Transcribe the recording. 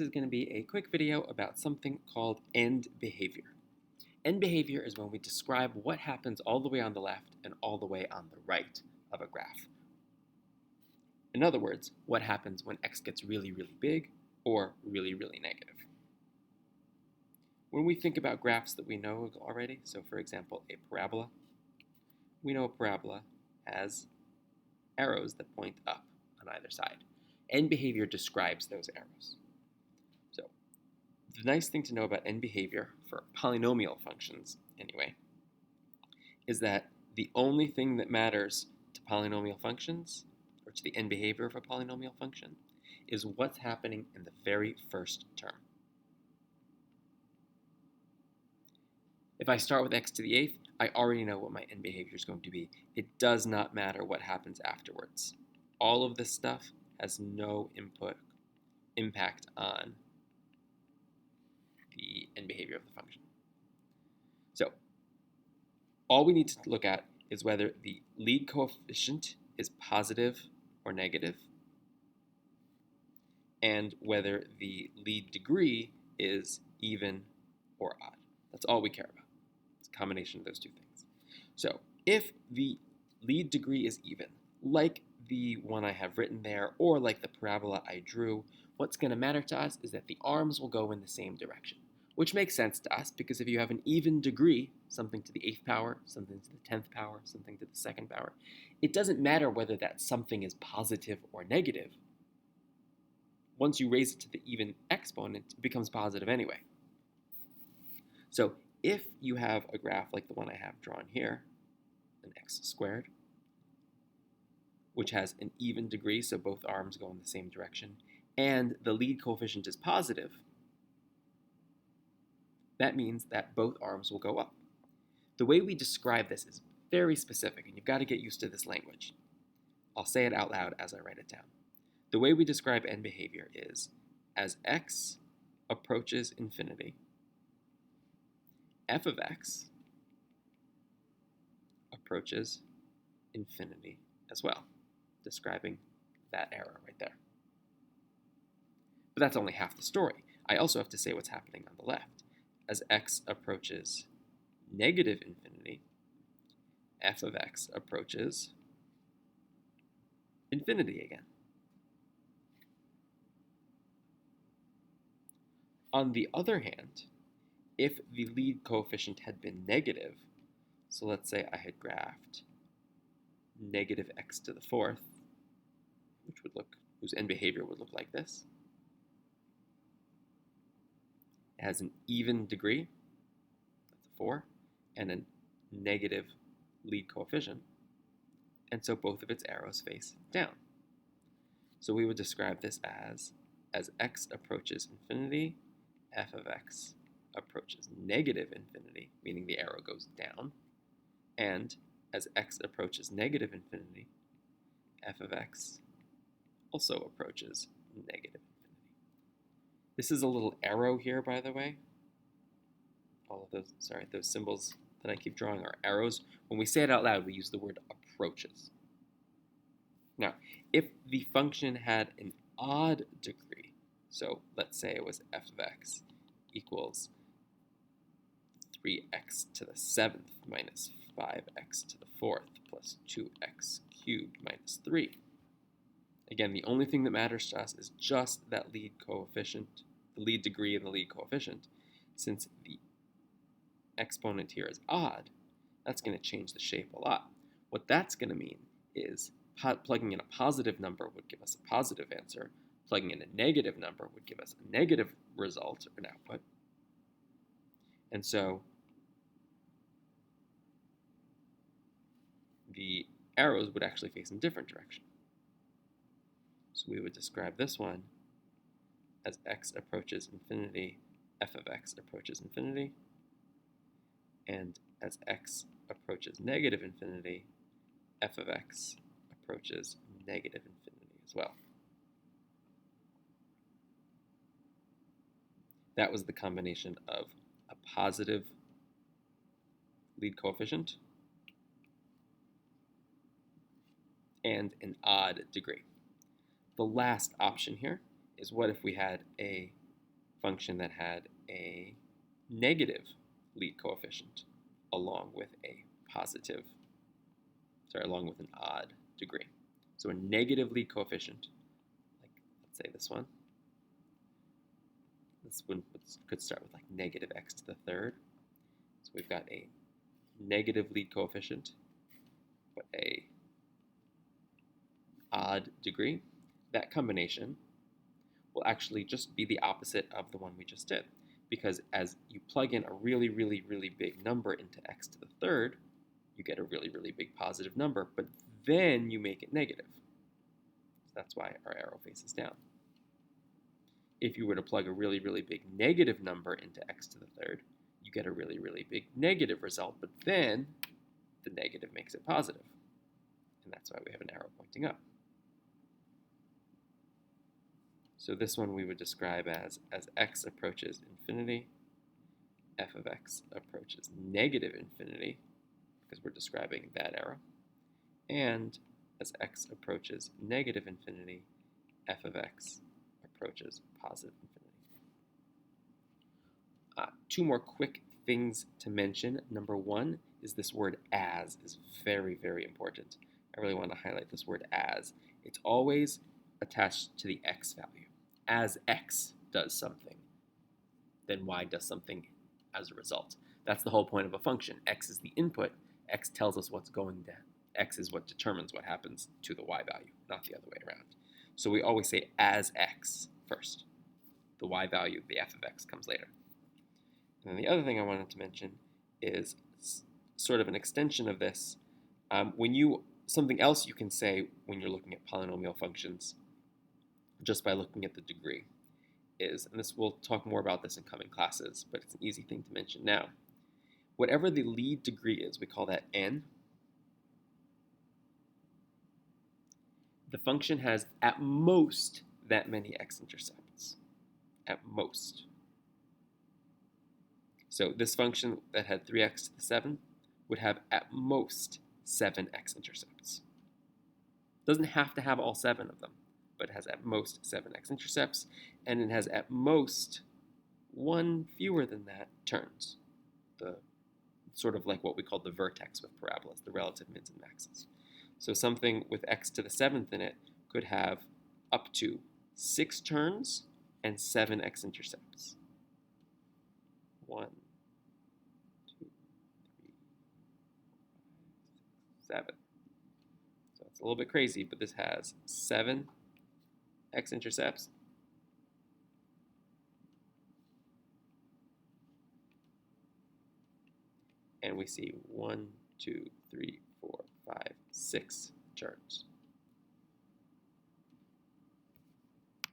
This is going to be a quick video about something called end behavior. End behavior is when we describe what happens all the way on the left and all the way on the right of a graph. In other words, what happens when x gets really, really big or really, really negative. When we think about graphs that we know already, so for example, a parabola, we know a parabola has arrows that point up on either side. End behavior describes those arrows. The nice thing to know about end behavior for polynomial functions, anyway, is that the only thing that matters to polynomial functions, or to the end behavior of a polynomial function, is what's happening in the very first term. If I start with x to the 8th, I already know what my end behavior is going to be. It does not matter what happens afterwards. All of this stuff has no impact on the end behavior of the function. So all we need to look at is whether the lead coefficient is positive or negative, and whether the lead degree is even or odd. That's all we care about. It's a combination of those two things. So if the lead degree is even, like the one I have written there, or like the parabola I drew, what's going to matter to us is that the arms will go in the same direction, which makes sense to us because if you have an even degree, something to the 8th power, something to the 10th power, something to the 2nd power, it doesn't matter whether that something is positive or negative. Once you raise it to the even exponent, it becomes positive anyway. So if you have a graph like the one I have drawn here, an x squared, which has an even degree, so both arms go in the same direction, and the lead coefficient is positive, that means that both arms will go up. The way we describe this is very specific, and you've got to get used to this language. I'll say it out loud as I write it down. The way we describe end behavior is, as x approaches infinity, f of x approaches infinity as well, describing that arrow right there. But that's only half the story. I also have to say what's happening on the left. As x approaches negative infinity, f of x approaches infinity again. On the other hand, if the lead coefficient had been negative, so let's say I had graphed negative x to the 4th, whose end behavior would look like this. It has an even degree, that's a 4, and a negative lead coefficient, and so both of its arrows face down. So we would describe this as x approaches infinity, f of x approaches negative infinity, meaning the arrow goes down, and as x approaches negative infinity, f of x also approaches negative infinity. This is a little arrow here, by the way. All of those symbols that I keep drawing are arrows. When we say it out loud, we use the word approaches. Now, if the function had an odd degree, so let's say it was f of x equals 3x to the 7th minus 5x to the 4th plus 2x cubed minus 3. Again, the only thing that matters to us is just that lead coefficient, the lead degree and the lead coefficient. Since the exponent here is odd, that's going to change the shape a lot. What that's going to mean is plugging in a positive number would give us a positive answer. Plugging in a negative number would give us a negative result or an output. And so the arrows would actually face in a different direction. So we would describe this one as x approaches infinity, f of x approaches infinity, and as x approaches negative infinity, f of x approaches negative infinity as well. That was the combination of a positive lead coefficient and an odd degree. The last option here is what if we had a function that had a negative lead coefficient along with along with an odd degree. So a negative lead coefficient, like let's say this one. This one could start with like negative x to the third. So we've got a negative lead coefficient, but a odd degree. That combination will actually just be the opposite of the one we just did, because as you plug in a really, really, really big number into x to the third, you get a really, really big positive number, but then you make it negative. So that's why our arrow faces down. If you were to plug a really, really big negative number into x to the third, you get a really, really big negative result, but then the negative makes it positive. And that's why we have an arrow pointing up. So this one we would describe as x approaches infinity, f of x approaches negative infinity, because we're describing that arrow, and as x approaches negative infinity, f of x approaches positive infinity. Two more quick things to mention. Number one is this word as is very, very important. I really want to highlight this word as. It's always attached to the x value. As x does something, then y does something as a result. That's the whole point of a function. X is the input. X tells us what's going down. X is what determines what happens to the y value, not the other way around. So we always say as x first. The y value, the f of x, comes later. And then the other thing I wanted to mention is sort of an extension of this. Something else you can say when you're looking at polynomial functions, just by looking at the degree, is, and we'll talk more about this in coming classes, but it's an easy thing to mention now. Whatever the lead degree is, we call that n. The function has at most that many x-intercepts. At most. So this function that had 3x to the 7 would have at most 7 x-intercepts. Doesn't have to have all 7 of them, but it has at most 7 x-intercepts, and it has at most one fewer than that turns. Sort of like what we call the vertex with parabolas, the relative mins and maxes. So something with x to the 7th in it could have up to 6 turns and 7 x-intercepts. 1, 2, 3, 4, 5, 6, 7. So it's a little bit crazy, but this has 7 x-intercepts. And we see 1, 2, 3, 4, 5, 6 turns.